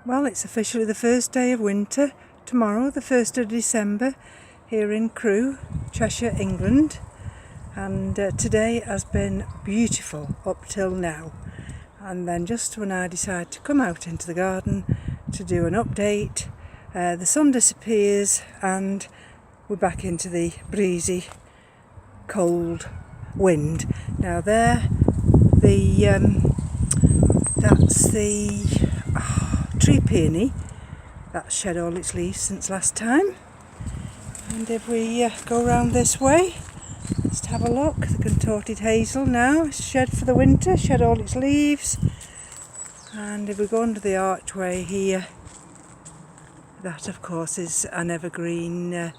Well, it's officially the first day of winter, tomorrow, the 1st of December, here in Crewe, Cheshire, England. And today has been beautiful up till now. And then just when I decide to come out into the garden to do an update, the sun disappears and we're back into the breezy, cold wind. Now there, that's the tree peony that's shed all its leaves since last time. And if we go round this way, let's have a look. The contorted hazel now is shed for the winter, shed all its leaves. And if we go under the archway here, that of course is an evergreen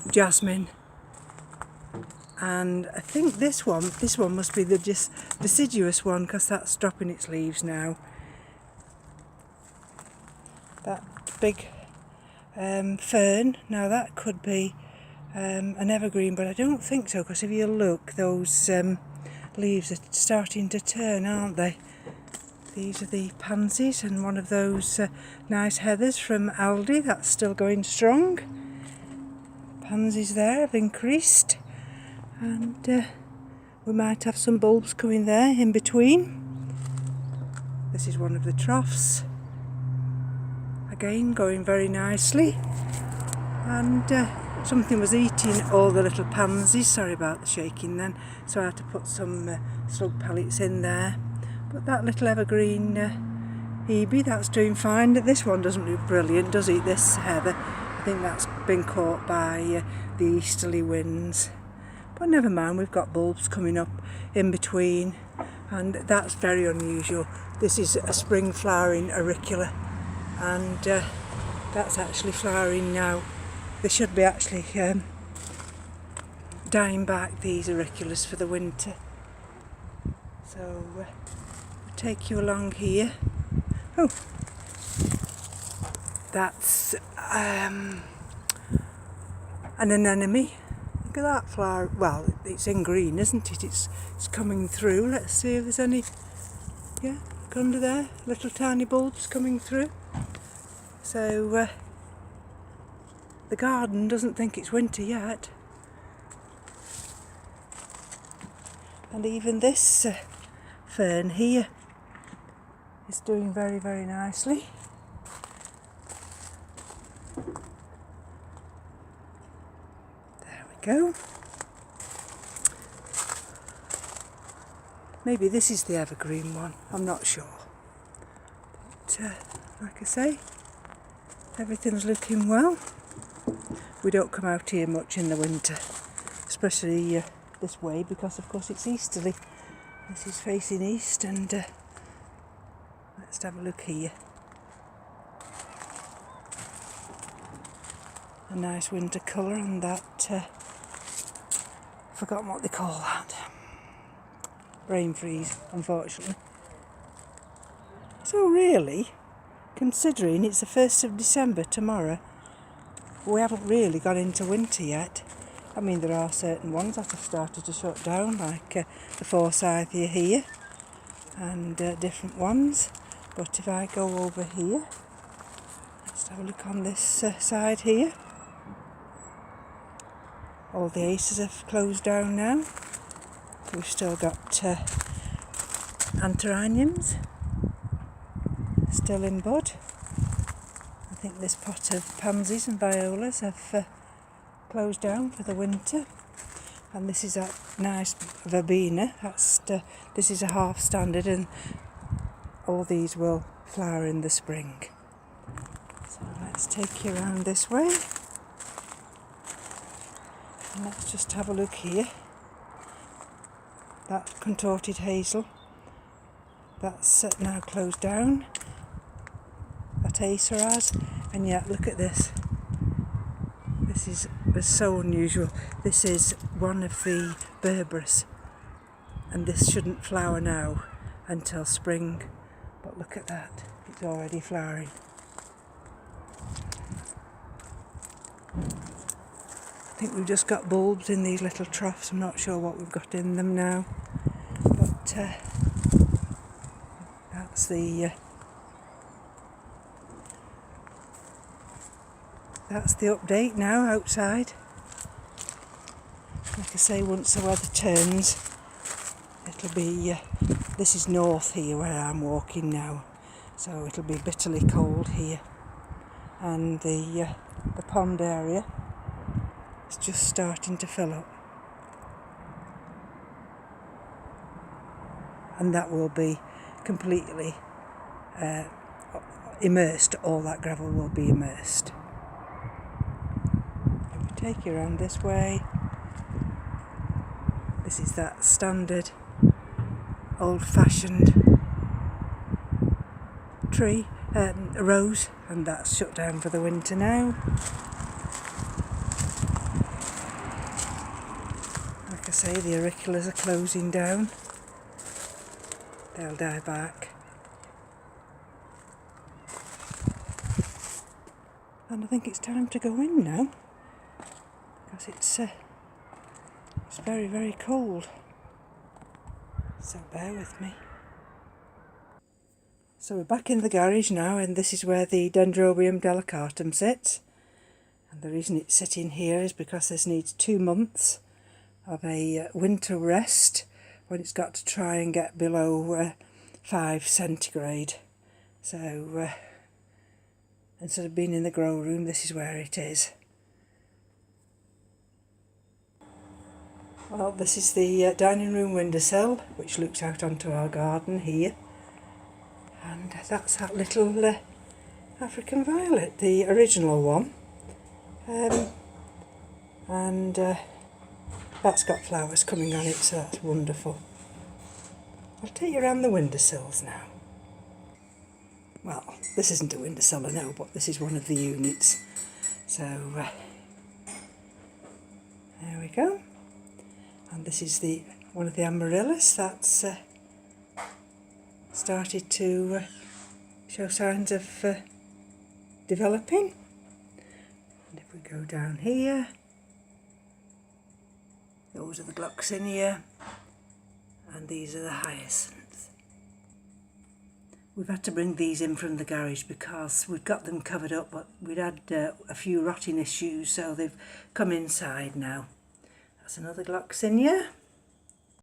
jasmine. And I think this one must be the deciduous one, because that's dropping its leaves now. That big fern, now that could be an evergreen, but I don't think so, because if you look, those leaves are starting to turn, aren't they? These are the pansies, and one of those nice heathers from Aldi, that's still going strong. Pansies there have increased, and we might have some bulbs coming there in between. This is one of the troughs. Again, going very nicely, and something was eating all the little pansies. Sorry about the shaking then, so I had to put some slug pellets in there. But that little evergreen Hebe, that's doing fine. This one doesn't look brilliant, does it, this heather? I think that's been caught by the easterly winds, but never mind, we've got bulbs coming up in between, and that's very unusual. This is a spring flowering auricula, and that's actually flowering now. They should be actually dying back, these auriculas, for the winter. So we'll take you along here. Oh, that's an anemone. Look at that flower. Well, it's in green, isn't it? It's coming through. Let's see if there's any. Yeah, look under there, little tiny bulbs coming through. So the garden doesn't think it's winter yet. And even this fern here is doing very, very nicely. There we go. Maybe this is the evergreen one, I'm not sure. But like I say, everything's looking well. We don't come out here much in the winter, especially this way, because of course it's easterly. This is facing east, and let's have a look here. A nice winter colour on that, forgotten what they call that. Rain freeze, unfortunately. So really, considering it's the 1st of December tomorrow, we haven't really got into winter yet. I mean, there are certain ones that have started to shut down, like the forsythia here, and different ones. But if I go over here, let's have a look on this side here. All the aces have closed down now. We've still got anthuriums still in bud. I think this pot of pansies and violas have closed down for the winter. And this is that nice verbena. This is a half standard, and all these will flower in the spring. So let's take you around this way. And let's just have a look here. That contorted hazel, that's now closed down. That acer has, and yet look at this. This was so unusual. This is one of the berberis, and this shouldn't flower now until spring. But look at that, it's already flowering. I think we've just got bulbs in these little troughs. I'm not sure what we've got in them now, but that's the that's the update now outside. Like I say, once the weather turns, it'll be, this is north here where I'm walking now, so it'll be bitterly cold here. And the pond area is just starting to fill up. And that will be completely immersed, all that gravel will be immersed. If we take you around this way, this is that standard old-fashioned tree, rose, and that's shut down for the winter now. Like I say, the auriculas are closing down. They'll die back. And I think it's time to go in now, because it's very, very cold. So bear with me. So we're back in the garage now, and this is where the Dendrobium delicatum sits. And the reason it's sitting here is because this needs 2 months of a winter rest when it's got to try and get below 5 centigrade. So instead of being in the grow room, this is where it is. Well, this is the dining room windowsill, which looks out onto our garden here. And that's that little African violet, the original one. And that's got flowers coming on it, so that's wonderful. I'll take you around the windowsills now. Well, this isn't a windowsill, I know, but this is one of the units. So there we go. And this is one of the amaryllis that's started to show signs of developing. And if we go down here, those are the gloxinia, and these are the hyacinths. We've had to bring these in from the garage because we've got them covered up, but we'd had a few rotting issues, so they've come inside now. That's another gloxinia.